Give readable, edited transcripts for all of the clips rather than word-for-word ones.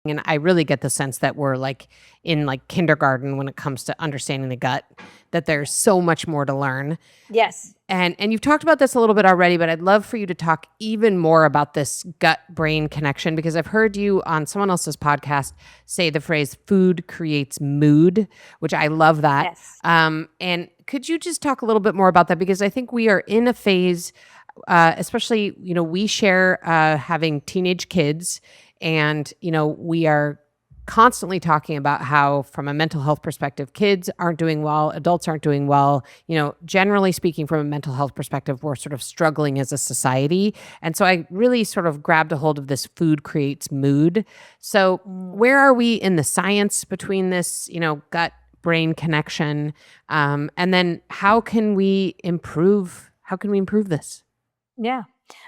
And I really get the sense that we're like in like kindergarten when it comes to understanding the gut, that there's so much more to learn. Yes. And you've talked about this a little bit already, but I'd love for you to talk even more about this gut brain connection, because I've heard you on someone else's podcast say the phrase food creates mood, which I love that. Yes. And could you just talk a little bit more about that? Because I think we are in a phase, especially, we share having teenage kids, and, we are constantly talking about how, from a mental health perspective, kids aren't doing well, adults aren't doing well. Generally speaking, from a mental health perspective, we're sort of struggling as a society. And so I really sort of grabbed a hold of this food creates mood. So Mm. where are we in the science between this, gut brain connection? And then how can we improve? How can we improve this? Yeah.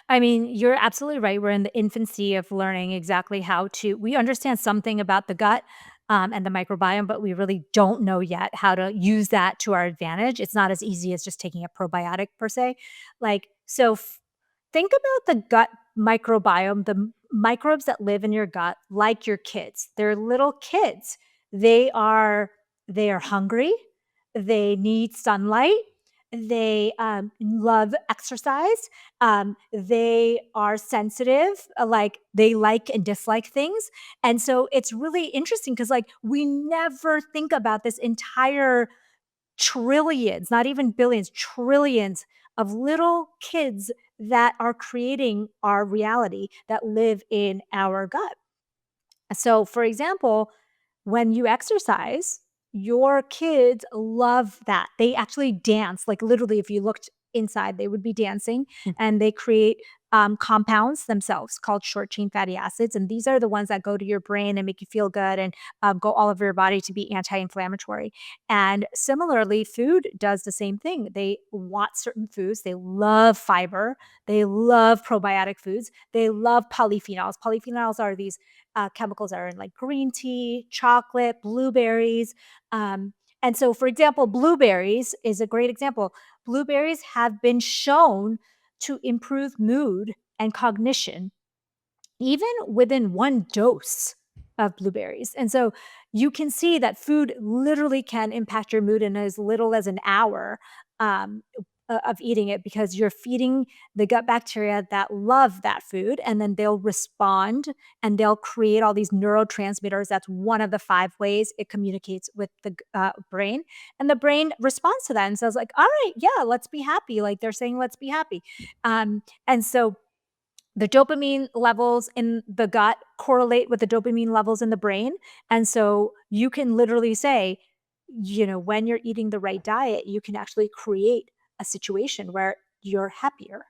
I mean, you're absolutely right. We're in the infancy of learning exactly how to we understand something about the gut, and the microbiome, but we really don't know yet how to use that to our advantage. It's not as easy as just taking a probiotic per se. Like, so think about the gut microbiome, the microbes that live in your gut, like your kids. They're little kids. They are they are hungry. They need sunlight. They love exercise. They are sensitive, like they like and dislike things. And so it's really interesting because, like, we never think about this entire trillions, not even billions, trillions of little kids that are creating our reality that live in our gut. So, for example, when you exercise, your kids love that. They actually dance. Like, literally, if you looked inside, they would be dancing, and they create compounds themselves called short chain fatty acids. And these are the ones that go to your brain and make you feel good and go all over your body to be anti inflammatory. And similarly, food does the same thing. They want certain foods, they love fiber, they love probiotic foods, they love polyphenols. Polyphenols are these chemicals that are in like green tea, chocolate, blueberries. And so, for example, blueberries is a great example. Blueberries have been shown to improve mood and cognition even within one dose of blueberries. And so you can see that food literally can impact your mood in as little as an hour um, of eating it, because you're feeding the gut bacteria that love that food, and then they'll respond and they'll create all these neurotransmitters. That's one of the 5 ways it communicates with the brain. And the brain responds to that and says, like, all right, yeah, let's be happy. Like, they're saying, let's be happy. And so the dopamine levels in the gut correlate with the dopamine levels in the brain. And so you can literally say, when you're eating the right diet, you can actually create a situation where you're happier.